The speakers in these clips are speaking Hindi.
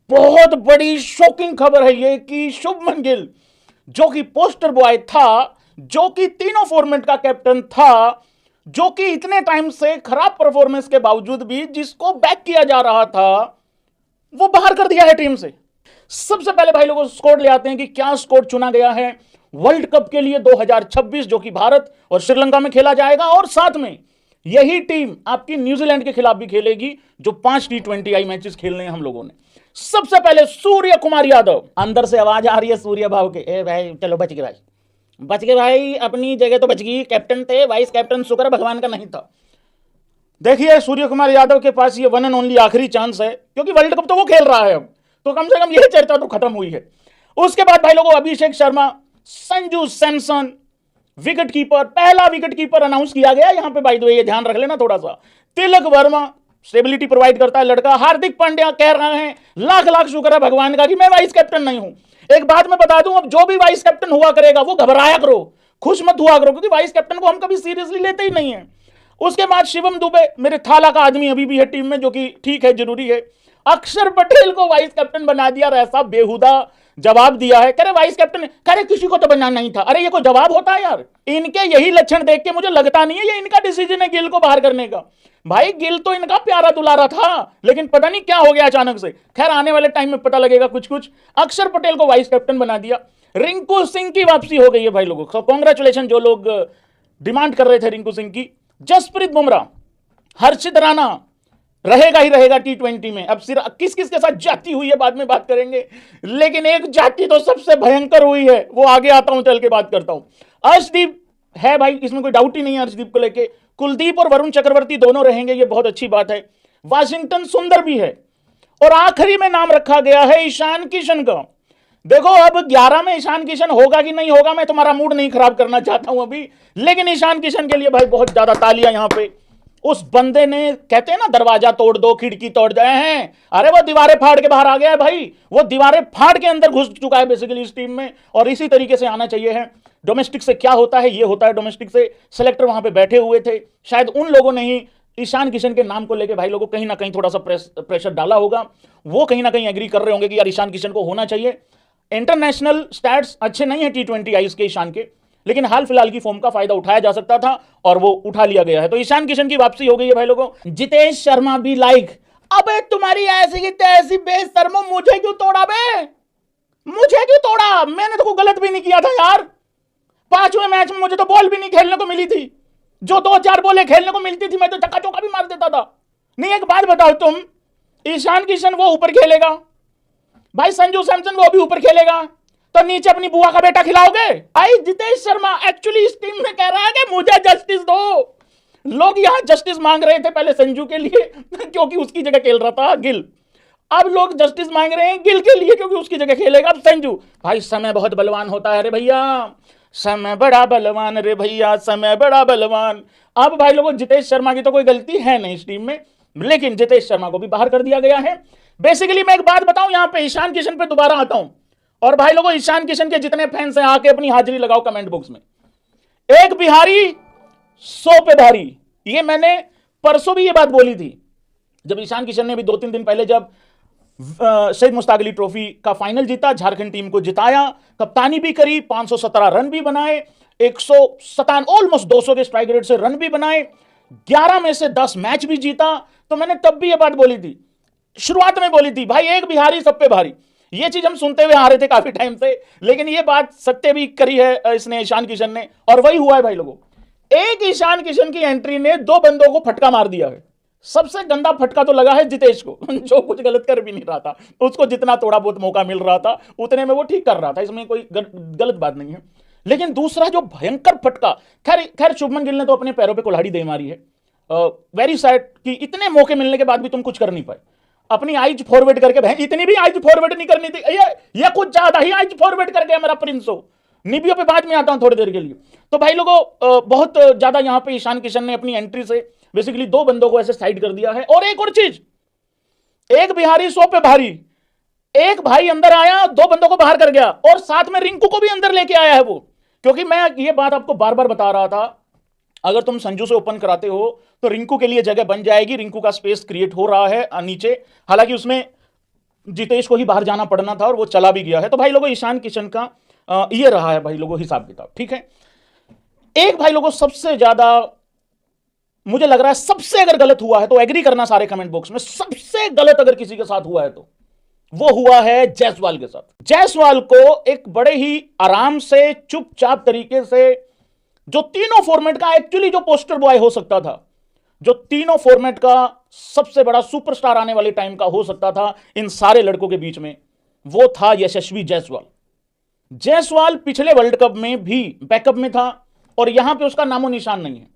बहुत बड़ी शॉकिंग खबर है ये कि शुभमन गिल जो कि पोस्टर बॉय था, जो कि तीनों फॉर्मेट का कैप्टन था, जो कि इतने टाइम से खराब परफॉर्मेंस के बावजूद भी जिसको बैक किया जा रहा था, वो बाहर कर दिया है टीम से। सबसे पहले भाई लोगों स्कोर ले आते हैं कि क्या स्कोर चुना गया है वर्ल्ड कप के लिए 2026, जो कि भारत और श्रीलंका में खेला जाएगा, और साथ में यही टीम आपकी न्यूजीलैंड के खिलाफ भी खेलेगी, जो 5 T20I मैचेस खेलने हैं हम लोगों ने। सबसे पहले सूर्य कुमार यादव, अंदर से आवाज आ रही है सूर्य भाव के, ए भाई चलो बच गए भाई, बच गए भाई, अपनी जगह तो बच गई, कैप्टन थे, वाइस कैप्टन शुक्र भगवान का नहीं था। देखिए सूर्य कुमार यादव के पास ये वन एंड ओनली आखिरी चांस है, क्योंकि वर्ल्ड कप तो वो खेल रहा है अब, तो कम से कम यही चर्चा तो खत्म हुई है। उसके बाद भाई लोगों अभिषेक शर्मा, संजू सैमसन, विकेट कीपर, पहला विकेट कीपर अनाउंस किया गया यहां पे, बाय द वे ये ध्यान रख लेना थोड़ा सा। तिलक वर्मा, स्टेबिलिटी प्रोवाइड करता है लड़का। हार्दिक पांड्या कह रहे हैं लाख लाख शुक्र है भगवान का कि मैं वाइस कैप्टन नहीं हूं। एक बात मैं बता दूं, अब जो भी वाइस कैप्टन हुआ करेगा वो घबराया करो, खुश मत हुआ करो, क्योंकि वाइस कैप्टन को हम कभी सीरियसली लेते ही नहीं है। उसके बाद शिवम दुबे, मेरे थाला का आदमी अभी भी है टीम में, जो कि ठीक है, जरूरी है। अक्षर पटेल को वाइस कैप्टन बना दिया, और ऐसा बेहुदा जवाब दिया है, करे वाइस कैप्टन, करे किसी को तो बनना नहीं था। अरे ये कोई जवाब होता है यार? इनके यही लक्षण देख के मुझे लगता नहीं है ये इनका डिसीजन है गिल को बाहर करने का। भाई गिल तो इनका प्यारा दुलारा था, लेकिन पता नहीं क्या हो गया अचानक से। खैर आने वाले टाइम में पता लगेगा कुछ कुछ। अक्षर पटेल को वाइस कैप्टन बना दिया। रिंकू सिंह की वापसी हो गई है भाई लोगों, कॉन्ग्रेचुलेशन जो लोग डिमांड कर रहे थे रिंकू सिंह की। जसप्रीत बुमराह, हर्षित राणा रहेगा ही रहेगा T20 में। अब सिर्फ किस किस के साथ जाति हुई है बाद में बात करेंगे, लेकिन एक जाति तो सबसे भयंकर हुई है, वो आगे आता हूं, चल के बात करता हूं। अर्शदीप है भाई, इसमें कोई डाउट ही नहीं है अर्शदीप को लेके। कुलदीप और वरुण चक्रवर्ती दोनों रहेंगे, ये बहुत अच्छी बात है। वाशिंगटन सुंदर भी है, और आखिरी में नाम रखा गया है ईशान किशन का। देखो अब 11 में ईशान किशन होगा कि नहीं होगा, मैं तुम्हारा मूड नहीं खराब करना चाहता हूं अभी, लेकिन ईशान किशन के लिए भाई बहुत ज्यादा तालियां यहां पे। उस बंदे ने, कहते हैं ना दरवाजा तोड़ दो खिड़की तोड़ गए हैं, अरे वो दीवारें फाड़ के बाहर आ गया है भाई, वो दीवारें फाड़ के अंदर घुस चुका है बेसिकली इस टीम में, और इसी तरीके से आना चाहिए है। डोमेस्टिक से क्या होता है, ये होता है डोमेस्टिक से। सेलेक्टर वहां पे बैठे हुए थे, शायद उन लोगों ने ही ईशान किशन के नाम को लेकर भाई लोगों कहीं ना कहीं थोड़ा सा प्रेशर डाला होगा। वो कहीं ना कहीं एग्री कर रहे होंगे कि यार ईशान किशन को होना चाहिए। इंटरनेशनल स्टैट्स अच्छे नहीं है T20I के ईशान के, लेकिन हाल फिलहाल की फॉर्म का फायदा उठाया जा सकता था, और वो उठा लिया गया है। तो ईशान किशन की वापसी हो गई है भाई लोगों। जितेश शर्मा भी लाइक, अबे तुम्हारी ऐसी की तैसी बेशर्मो, मुझे क्यों तोड़ा बे, मुझे क्यों तोड़ा? मैंने तो कोई गलत भी नहीं किया था यार। 5वें मैच में मुझे तो बॉल भी नहीं खेलने को मिली थी, जो 2-4 बॉलें खेलने को मिलती थी मैं तो चक्का चौका भी मार देता था। नहीं एक बात बताओ तुम, ईशान किशन वो ऊपर खेलेगा भाई, संजू सैमसन वो भी ऊपर खेलेगा, तो नीचे अपनी बुआ का बेटा खिलाओगे? भाई जितेश शर्मा एक्चुअली इस टीम में कह रहा है कि मुझे जस्टिस दो। लोग यहां जस्टिस मांग रहे थे पहले संजू के लिए क्योंकि उसकी जगह खेल रहा था गिल, अब लोग जस्टिस मांग रहे हैं गिल के लिए क्योंकि उसकी जगह खेलेगा अब संजू। भाई समय बहुत बलवान होता है रे भैया, समय बड़ा बलवान रे भैया, समय बड़ा बलवान। अब भाई लोगों जितेश शर्मा की तो कोई गलती है नहीं इस टीम में, लेकिन जितेश शर्मा को भी बाहर कर दिया गया है। बेसिकली मैं एक बात बताऊं, यहां पे ईशान किशन पे दोबारा आता हूं, और भाई लोगों ईशान किशन के जितने फैंस हैं आके अपनी हाजिरी लगाओ कमेंट बॉक्स में। एक बिहारी 100 पे भारी, ये मैंने परसों भी ये बात बोली थी, जब ईशान किशन ने भी 2-3 दिन पहले जब शहीद मुश्ताक अली ट्रॉफी का फाइनल जीता, झारखंड टीम को जिताया, कप्तानी भी करी, 517 रन भी बनाए, 157 ऑलमोस्ट 200 के स्ट्राइक रेट से रन भी बनाए, 11 में से 10 मैच भी जीता। तो मैंने तब भी ये बात बोली थी, शुरुआत में बोली थी, भाई एक बिहारी सब पे भारी। ये चीज हम सुनते हुए आ रहे थे काफी टाइम से, लेकिन ये बात सत्य भी करी है इसने, ईशान किशन ने, और वही हुआ है भाई लोगों। एक ईशान किशन की एंट्री ने 2 बंदों को फटका मार दिया है। सबसे गंदा फटका तो लगा है जितेश को जो कुछ गलत कर भी नहीं रहा था, उसको जितना थोड़ा बहुत मौका मिल रहा था उतने में वो ठीक कर रहा था, इसमें कोई गलत बात नहीं है। लेकिन दूसरा जो भयंकर फटका, खैर शुभमन गिल ने तो अपने पैरों पे कुल्हाड़ी दे मारी है। वेरी सैड कि इतने मौके मिलने के बाद भी तुम कुछ कर नहीं पाए, अपनी आइज फॉरवर्ड करके, इतनी भी आइज फॉरवर्ड नहीं करनी थी, ये कुछ ज्यादा ही आइज फॉरवर्ड कर गया मेरा प्रिंस हो। निबियों पे बाद में आता हूं थोड़ी देर के लिए। तो भाई लोगों बहुत ज्यादा यहां पे ईशान किशन ने अपनी एंट्री से बेसिकली 2 बंदों को ऐसे साइड कर दिया है। और एक और चीज, एक बिहारी 100 पे भारी, एक भाई अंदर आया 2 बंदों को बाहर कर गया, और साथ में रिंकू को भी अंदर लेके आया है वो। क्योंकि मैं ये बात आपको बार बार बता रहा था, अगर तुम संजू से ओपन कराते हो तो रिंकू के लिए जगह बन जाएगी, रिंकू का स्पेस क्रिएट हो रहा है नीचे। हालांकि उसमें जितेश को ही बाहर जाना पड़ना था और वो चला भी गया है। तो भाई लोगों ईशान किशन का ये रहा है भाई लोगों हिसाब किताब, ठीक है। एक भाई लोगों सबसे ज्यादा मुझे लग रहा है, सबसे अगर गलत हुआ है तो एग्री करना सारे कमेंट बॉक्स में, सबसे गलत अगर किसी के साथ हुआ है तो वो हुआ है जायसवाल के साथ। जायसवाल को एक बड़े ही आराम से चुपचाप तरीके से जो तीनों फॉर्मेट का एक्चुअली जो पोस्टर बॉय हो सकता था, जो तीनों फॉर्मेट का सबसे बड़ा सुपरस्टार आने वाले टाइम का हो सकता था इन सारे लड़कों के बीच में, वो था यशस्वी जायसवाल। जायसवाल पिछले वर्ल्ड कप में भी बैकअप में था और यहां पे उसका नामो निशान नहीं है।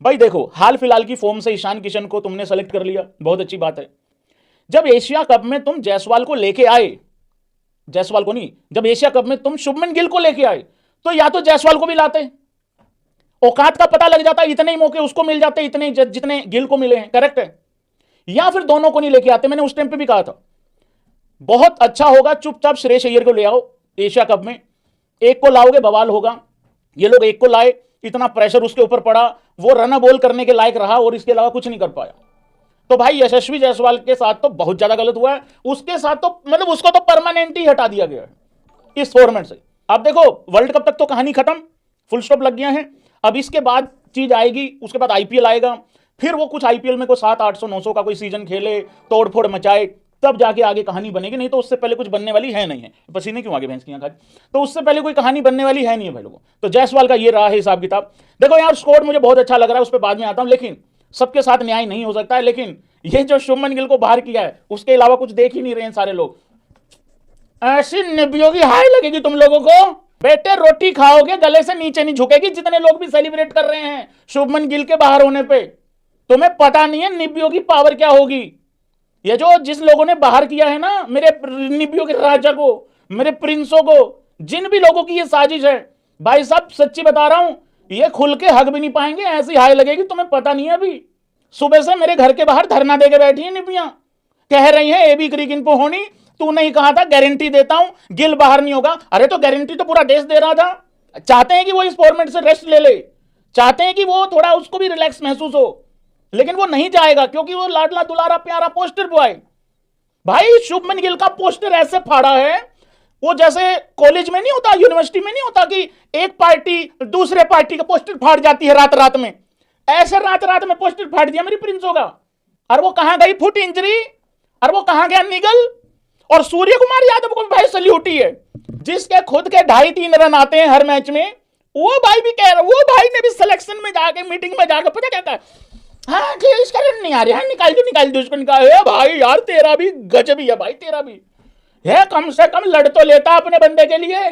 भाई देखो, हाल फिलहाल की फॉर्म से ईशान किशन को तुमने सेलेक्ट कर लिया, बहुत अच्छी बात है। जब एशिया कप में तुम जायसवाल को लेके आए, जायसवाल को नहीं, जब एशिया कप में तुम शुभमन गिल को लेके आए तो या तो जायसवाल को भी लाते, औकात का पता लग जाता, इतने ही मौके उसको मिल जाते इतने जितने गिल को मिले हैं, करेक्ट है। या फिर दोनों को नहीं लेके आते। मैंने उस टाइम पे भी कहा था बहुत अच्छा होगा चुपचाप श्रेयस अय्यर को ले आओ एशिया कप में, एक को लाओगे बवाल होगा। ये लोग एक को लाए, इतना प्रेशर उसके ऊपर पड़ा, वो रन बॉल करने के लायक रहा और इसके अलावा कुछ नहीं कर पाया। तो भाई यशस्वी जायसवाल के साथ तो बहुत ज्यादा गलत हुआ है। उसके साथ तो मतलब उसको तो परमानेंट ही हटा दिया गया है इस फॉर्मेट से। अब देखो वर्ल्ड कप तक तो कहानी खत्म, फुल स्टॉप लग गया है। अब इसके बाद चीज आएगी, उसके बाद आईपीएल आएगा, फिर वो कुछ आईपीएल में कोई 700-800-900 का कोई सीजन खेले, तोड़फोड़ मचाए, तब जाके आगे कहानी बनेगी, नहीं तो उससे पहले कुछ बनने वाली है नहीं है। पसीने क्यों आगे भैंस की आंखें, तो उससे पहले कोई कहानी बनने वाली है नहीं है भाई लोगों। तो जायसवाल का ये रहा है हिसाब किताब। देखो यार स्कोर मुझे बहुत अच्छा लग रहा है, उस पर बाद में आता हूं, लेकिन सबके साथ न्याय नहीं हो सकता है। लेकिन ये जो शुभमन गिल को बाहर किया है उसके अलावा कुछ देख ही नहीं रहे हैं सारे लोग। ऐसी निबियों की हाय लगेगी तुम लोगों को, बेटे रोटी खाओगे गले से नीचे नहीं झुकेगी। जितने लोग भी सेलिब्रेट कर रहे हैं शुभमन गिल के बाहर होने पे, तुम्हें पता नहीं है निबियों की पावर क्या होगी। ये जो जिस लोगों ने बाहर किया है ना मेरे निबियों के राजा को, मेरे प्रिंसों को, जिन भी लोगों की ये साजिश है भाई साहब, सच्ची बता रहा हूं, ये खुल के हक भी नहीं पाएंगे, ऐसी हाय लगेगी तुम्हें पता नहीं है। अभी सुबह से मेरे घर के बाहर धरना देके बैठी है निबियां, कह रही हैं एबी क्रिक इनको होनी, तू नहीं कहा था गारंटी देता हूं गिल बाहर नहीं होगा। अरे तो गारंटी तो पूरा देश दे रहा था। चाहते हैं कि वो इस फॉर्मेट से रेस्ट ले ले, चाहते हैं कि वो थोड़ा उसको भी रिलैक्स महसूस हो, लेकिन वो नहीं जाएगा क्योंकि वो लाडला दुलारा प्यारा पोस्टर बॉय। भाई शुभमन गिल का पोस्टर ऐसे फाड़ा है, वो जैसे कॉलेज में नहीं होता, यूनिवर्सिटी में नहीं होता कि एक पार्टी दूसरे पार्टी का पोस्टर फाड़ जाती है रात रात में, ऐसे रात रात में पोस्टर फाड़ दिया मेरी प्रिंस होगा। और वो कहां गई फुट इंजरी, और वो कहां गया निगल। और सूर्य कुमार यादव को भाई सल्यूट ही है, जिसके खुद के 2.5-3 रन आते हैं हर मैच में। वो भाई भी कह रहा, वो भाई ने भी सिलेक्शन में जाके मीटिंग में जाकर पता कहता है, हाँ ठीक इसका रन नहीं आ रहा है, निकाल दो उसको निकाल। भाई यार तेरा भी गजब ही है भाई, तेरा भी है, कम से कम लड़ तो लेता अपने बंदे के लिए।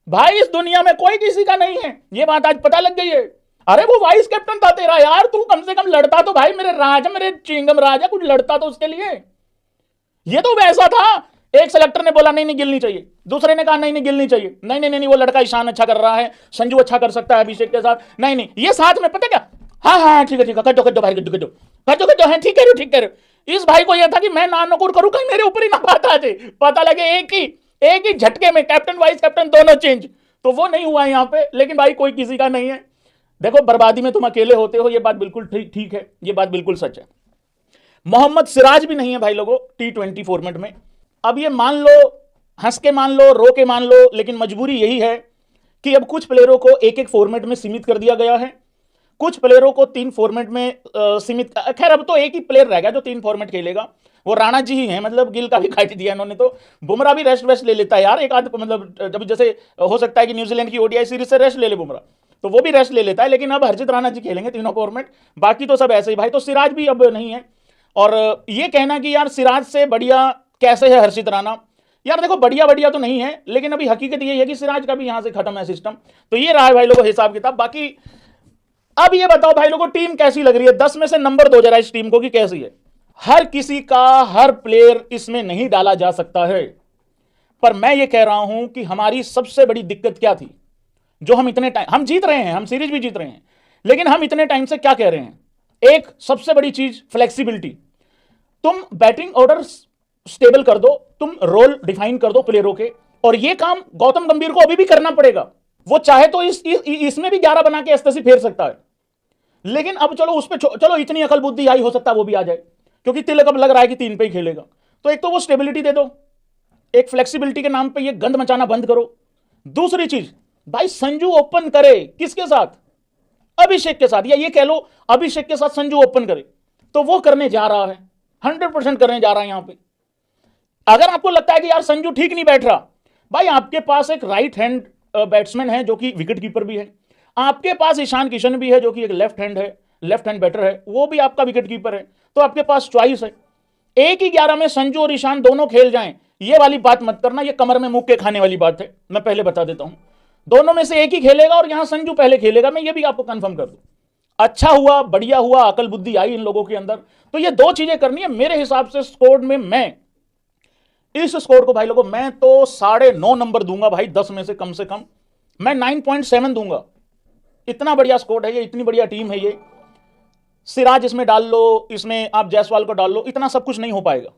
भाई इस दुनिया में कोई किसी का नहीं है, ये बात आज पता लग गई है। अरे वो वाइस कैप्टन था तेरा यार, तू कम से कम लड़ता तो भाई, मेरे राजा, मेरे चिंगम राजा, कुछ लड़ता तो उसके लिए। ये तो वैसा था, एक सेलेक्टर ने बोला नहीं नहीं गिल नहीं चाहिए, दूसरे ने कहा नहीं नहीं गिल नहीं चाहिए, नहीं नहीं नहीं वो लड़का ईशान अच्छा कर रहा है, संजू अच्छा कर सकता है अभिषेक के साथ, नहीं नहीं ये साथ में पता क्या, हाँ हाँ ठीक है कर दो भाई, कर दो है, ठीक कह रहे हो। इस भाई को यह था कि मैं ना नकुर करूं, कहीं मेरे ऊपर ही ना बात आ जाए, पता लगे एक ही झटके में कैप्टन वाइस कैप्टन दोनों चेंज। तो वो नहीं हुआ यहाँ पे, लेकिन भाई कोई किसी का नहीं है। देखो बर्बादी में तुम अकेले होते हो, ये बात बिल्कुल ठीक है, ये बात बिल्कुल सच है। मोहम्मद सिराज भी नहीं है भाई लोगों T20 फॉर्मेट में। अब ये मान लो, हंस के मान लो, रो के मान लो, लेकिन मजबूरी यही है कि अब कुछ प्लेयरों को एक एक फॉर्मेट में सीमित कर दिया गया है, कुछ प्लेयरों को 3 फॉर्मेट में सीमित। खैर अब तो एक ही प्लेयर रह गया जो 3 फॉर्मेट खेलेगा, वो राणा जी ही हैं। मतलब गिल का भी काट दिया इन्होंने, तो बुमराह भी रेस्ट ले लेता है यार एक आध, मतलब जब जैसे हो सकता है कि न्यूजीलैंड की ओडीआई सीरीज से रेस्ट ले ले बुमराह, तो वो भी रेस्ट ले लेता है। लेकिन अब हरजित राणा जी खेलेंगे तीनों फॉर्मेट, बाकी तो सब ऐसे ही भाई। तो सिराज भी अब नहीं है। और ये कहना कि यार सिराज से बढ़िया कैसे है हर्षित राणा, यार देखो बढ़िया तो नहीं है, लेकिन अभी हकीकत ये है कि सिराज का भी यहां से खत्म है सिस्टम। तो ये रहा है भाई लोगों हिसाब किताब। बाकी अब ये बताओ भाई लोगों टीम कैसी लग रही है, 10 में से नंबर दो जरा इस टीम को कि कैसी है। हर किसी का हर प्लेयर इसमें नहीं डाला जा सकता है, पर मैं ये कह रहा हूं कि हमारी सबसे बड़ी दिक्कत क्या थी, जो हम इतने टाइम, हम जीत रहे हैं, हम सीरीज भी जीत रहे हैं, लेकिन हम इतने टाइम से क्या कह रहे हैं, एक सबसे बड़ी चीज फ्लेक्सिबिलिटी। तुम बैटिंग ऑर्डर स्टेबल कर दो, तुम रोल डिफाइन कर दो प्लेयरों के, और ये काम गौतम गंभीर को अभी भी करना पड़ेगा। वो चाहे तो इसमें भी 11 बना के 88 फेर सकता है, लेकिन अब चलो उस पर चलो इतनी अकल बुद्धि आई, हो सकता है वो भी आ जाए, क्योंकि तिलक अब लग रहा है कि 3 पे ही खेलेगा। तो एक तो वो स्टेबिलिटी दे दो, एक फ्लेक्सिबिलिटी के नाम पे ये गंद मचाना बंद करो। दूसरी चीज, भाई संजू ओपन करे किसके साथ? अभिषेक के साथ, या ये कह लो अभिषेक के साथ संजू ओपन करे, तो वो करने जा रहा है, 100% करने जा रहा है। यहां पे अगर आपको लगता है कि यार संजू ठीक नहीं बैठ रहा, भाई आपके पास एक राइट हैंड बैट्समैन है जो कि विकेट कीपर भी है, आपके पास ईशान किशन भी है जो कि एक लेफ्ट हैंड बैटर है, वो भी आपका विकेट कीपर है, तो आपके पास चॉइस है। एक ही 11 में संजू और ईशान दोनों खेल जाएं, ये वाली बात मत करना, ये कमर में मुंह के खाने वाली बात है, मैं पहले बता देता हूं। दोनों में से एक ही खेलेगा और यहां संजू पहले खेलेगा, मैं ये भी आपको कंफर्म कर दूं। अच्छा हुआ, बढ़िया हुआ, अकल बुद्धि आई इन लोगों के अंदर। तो ये दो चीजें करनी है मेरे हिसाब से स्कोर में। मैं इस स्कोर को भाई लोगों मैं तो 9.5 नंबर दूंगा भाई, 10 में से कम मैं 9.7 दूंगा। इतना बढ़िया स्कोर है ये, इतनी बढ़िया टीम है ये। सिराज इसमें डाल लो, इसमें आप जायसवाल को डाल लो, इतना सब कुछ नहीं हो पाएगा।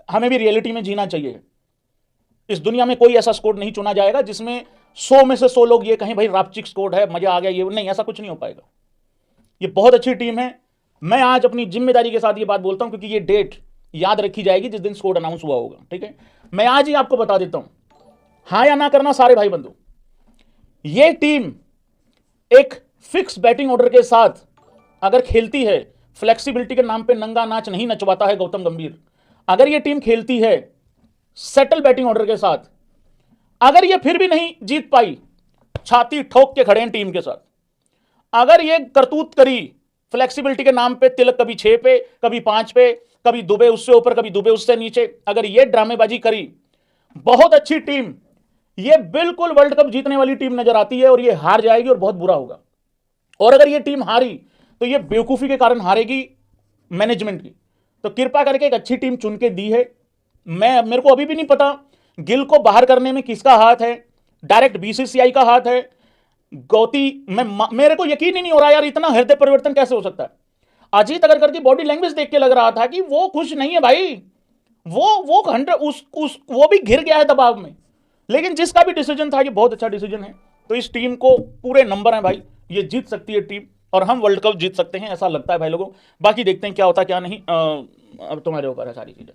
हमें भी रियलिटी में जीना चाहिए। इस दुनिया में कोई ऐसा स्कोर नहीं चुना जाएगा जिसमें 100 में से 100 लोग ये कहें भाई रापचिक स्कोर है, मजा आ गया, ये नहीं, ऐसा कुछ नहीं हो पाएगा। ये बहुत अच्छी टीम है। मैं आज अपनी जिम्मेदारी के साथ ये बात बोलता हूं क्योंकि ये डेट याद रखी जाएगी जिस दिन स्कोर अनाउंस हुआ होगा, ठीक है। मैं आज ही आपको बता देता हूं, हां या ना करना सारे भाई बंधु, ये टीम एक फिक्स बैटिंग ऑर्डर के साथ अगर खेलती है, फ्लेक्सिबिलिटी के नाम पे नंगा नाच नहीं नचवाता है गौतम गंभीर, अगर ये टीम खेलती है सेटल बैटिंग ऑर्डर के साथ, अगर ये फिर भी नहीं जीत पाई, छाती ठोक के खड़े हैं टीम के साथ। अगर ये करतूत करी फ्लेक्सिबिलिटी के नाम पे, तिलक कभी 6 पे, कभी 5 पे, कभी दुबे उससे ऊपर, कभी दुबे उससे नीचे, अगर ये ड्रामेबाजी करी, बहुत अच्छी टीम, ये बिल्कुल वर्ल्ड कप जीतने वाली टीम नजर आती है, और ये हार जाएगी और बहुत बुरा होगा। और अगर ये टीम हारी तो ये बेवकूफी के कारण हारेगी मैनेजमेंट की। तो कृपा करके एक अच्छी टीम चुन के दी है। मेरे को अभी भी नहीं पता गिल को बाहर करने में किसका हाथ है, डायरेक्ट बीसीसीआई का हाथ है, मेरे को यकीन ही नहीं हो रहा यार, इतना हृदय परिवर्तन कैसे हो सकता है। अजीत अगरकर की बॉडी लैंग्वेज देख के लग रहा था कि वो खुश नहीं है भाई, वो भी घिर गया है दबाव में। लेकिन जिसका भी डिसीजन था, ये बहुत अच्छा डिसीजन है। तो इस टीम को पूरे नंबर हैं भाई, ये जीत सकती है टीम, और हम वर्ल्ड कप जीत सकते हैं, ऐसा लगता है भाई लोगों। बाकी देखते हैं क्या होता क्या नहीं, अब तुम्हारे ऊपर है सारी चीजें।